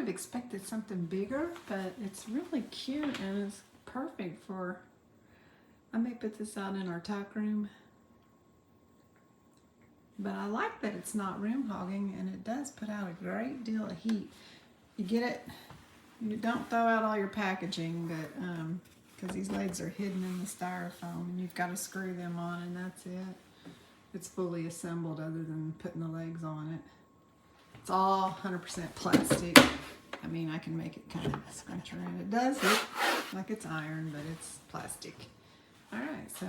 of expected something bigger, but it's really cute and it's perfect for, I may put this out in our tack room. But I like that it's not room hogging, and it does put out a great deal of heat. You get it, you don't throw out all your packaging, but because these legs are hidden in the styrofoam, and you've got to screw them on, and that's it. It's fully assembled other than putting the legs on it. It's all 100% plastic. I mean, I can make it kind of scrunch around. It does look like it's iron, but it's plastic. All right, so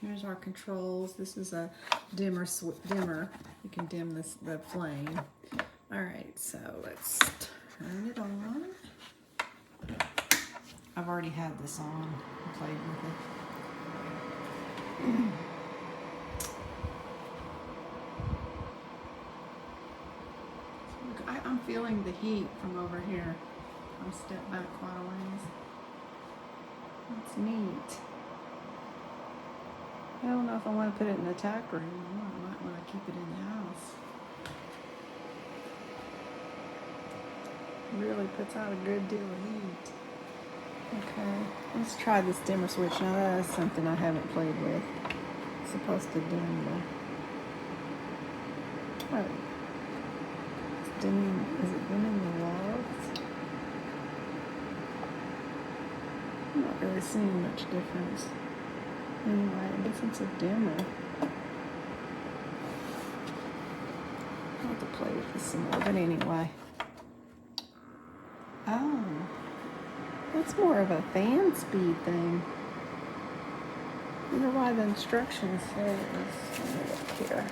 here's our controls. This is a dimmer. You can dim the flame. All right, so let's turn it on. I've already had this on and played with it. I'm feeling the heat from over here. I'll step back quite a ways. That's neat. I don't know if I want to put it in the tack room. I might want to keep it in the house. It really puts out a good deal of heat. Okay, let's try this dimmer switch. Now that is something I haven't played with. It's supposed to dim the... Oh. Is it dimming the logs? I'm not really seeing much difference. Anyway, I guess it's a dimmer. I'll have to play with this some more, but anyway. Oh, that's more of a fan speed thing. I wonder why the instructions say it was. Let me look here.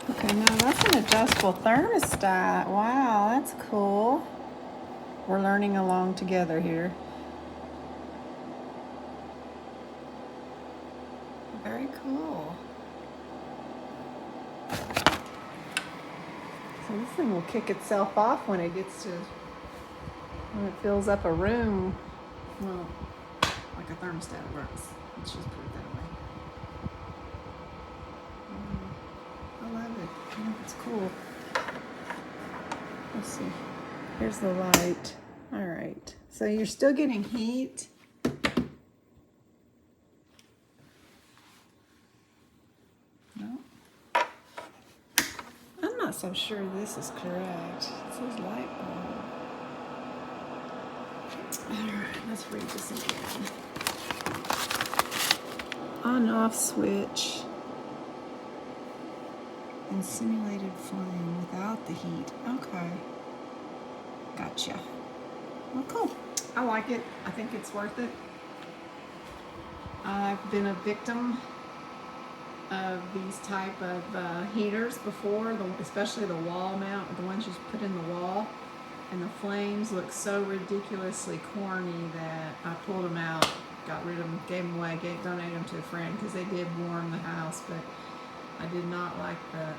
Okay, now that's an adjustable thermostat. Wow, that's cool. We're learning along together here. Very cool. So this thing will kick itself off when it gets to, when it fills up a room. Well, like a thermostat works. Let's just put it that way. I love it. I think it's cool. Let's see. Here's the light. All right. So you're still getting heat. No. I'm not so sure this is correct. It says light bulb. All right. Let's read this again. On-off switch. And simulated flame without the heat. Okay. Gotcha. Well, cool. I like it. I think it's worth it. I've been a victim of these type of heaters before, especially the wall mount, the ones you put in the wall. And the flames look so ridiculously corny that I pulled them out, got rid of them, gave them away, donated them to a friend because they did warm the house, but I did not like the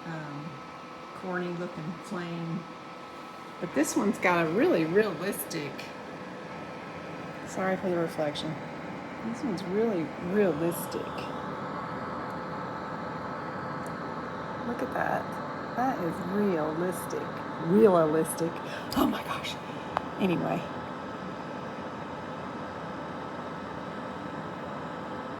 corny looking flame. But this one's got a really realistic, sorry for the reflection, this one's really realistic. Look at that. That is realistic. Oh my gosh. Anyway.